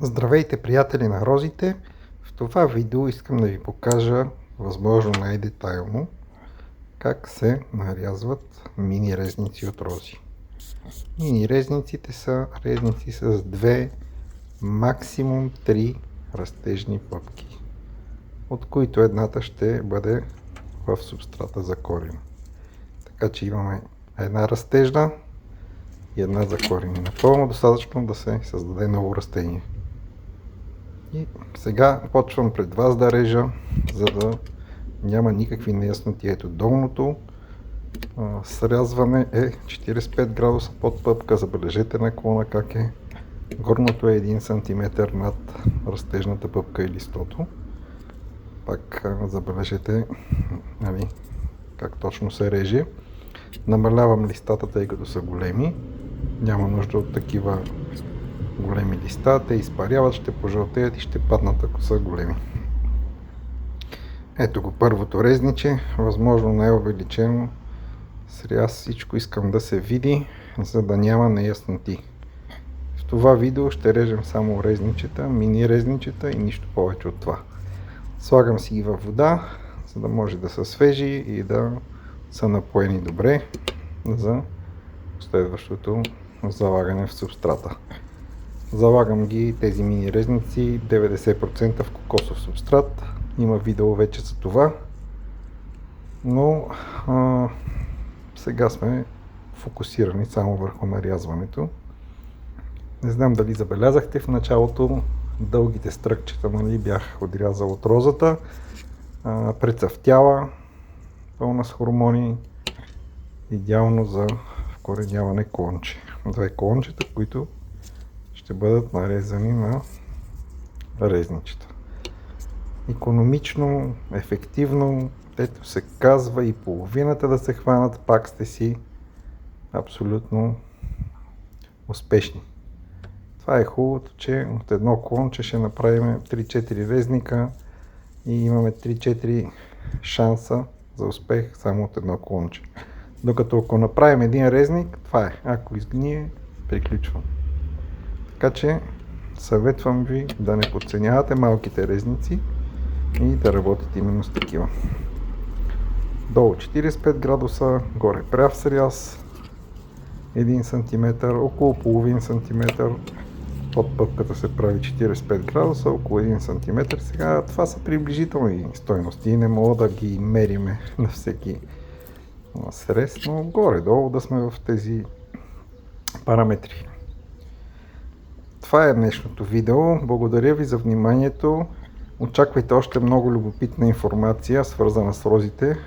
Здравейте, приятели на розите! В това видео искам да ви покажа възможно най-детайлно как се нарязват мини резници от рози. Мини резниците са резници с 2, максимум 3 растежни пъпки, от които едната ще бъде в субстрата за корен. Така че имаме една растежна и една за корени. Напълно достатъчно да се създаде ново растение. И сега почвам пред вас да режа, за да няма никакви неясноти. Ето, долното срязване е 45 градуса под пъпка. Забележете наклона как е. Горното е 1 см над растежната пъпка и листото. Пак забележете как точно се реже. Намалявам листата, тъй като са големи. Няма нужда от такива големи листа, те изпаряват, ще пожълтеят и ще паднат, ако са големи. Ето го първото резниче, възможно най-увеличено сряз. Всичко искам да се види, за да няма неясноти. В това видео ще режем само резничета, мини резничета и нищо повече от това. Слагам си ги във вода, за да може да са свежи и да са напоени добре за следващото залагане в субстрата. Залагам ги тези мини резници 90% в кокосов субстрат. Има видео вече за това. Но сега сме фокусирани само върху нарязването. Не знам дали забелязахте в началото дългите стръкчета бях отрязал от розата. Прецъфтяла, пълна с хормони. Идеално за вкореняване клонче. 2 клончета, които ще бъдат нарезани на резничета. Икономично, ефективно, дето се казва, и половината да се хванат, пак сте си абсолютно успешни. Това е хубавото, че от едно клонче ще направим 3-4 резника и имаме 3-4 шанса за успех само от едно клонче. Докато ако направим един резник, това е. Ако изгние, приключвам. Така че съветвам ви да не подценявате малките резници и да работите именно с такива. Долу 45 градуса, горе пряв сряз 1 см, около половин сантиметър под пъпката се прави 45 градуса, около 1 см. Сега това са приблизителни стойности и не мога да ги мериме на всеки срез, но горе-долу да сме в тези параметри. Това е днешното видео. Благодаря ви за вниманието. Очаквайте още много любопитна информация, свързана с розите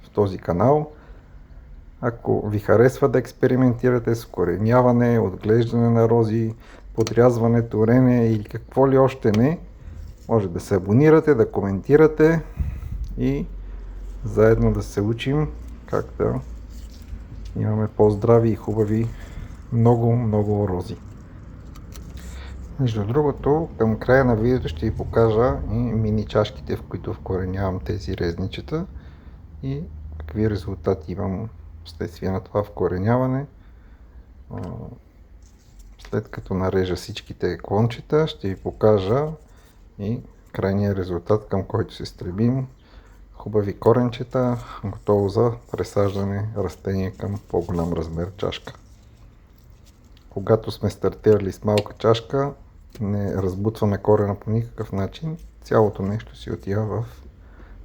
в този канал. Ако ви харесва да експериментирате с укореняване, отглеждане на рози, подрязване, торене или какво ли още не, може да се абонирате, да коментирате и заедно да се учим как да имаме по-здрави и хубави много рози. Между другото, към края на видеото ще ви покажа и мини чашките, в които вкоренявам тези резничета и какви резултати имам вследствие на това вкореняване. След като нарежа всичките клончета, ще ви покажа и крайния резултат, към който се стремим. Хубави коренчета, готово за пресаждане растение към по-голям размер чашка. Когато сме стартирали с малка чашка, не разбутваме корена по никакъв начин. Цялото нещо си отива в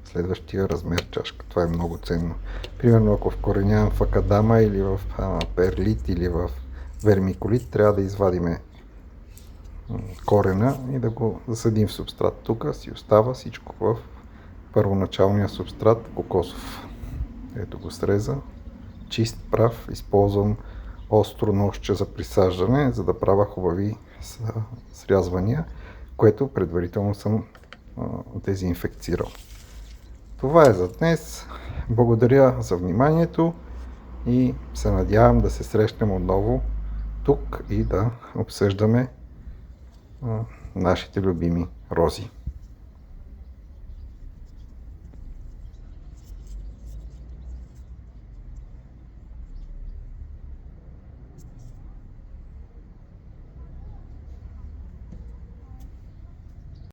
следващия размер чашка. Това е много ценно. Примерно ако вкоренявам в акадама или в перлит или в вермикулит, трябва да извадиме корена и да го засадим в субстрат. Тук си остава всичко в първоначалния субстрат кокосов. Ето го среза. Чист прав. Използвам остро ножче за присаждане, за да правя хубави срязвания, което предварително съм дезинфекцирал. Това е за днес. Благодаря за вниманието и се надявам да се срещнем отново тук и да обсъждаме нашите любими рози.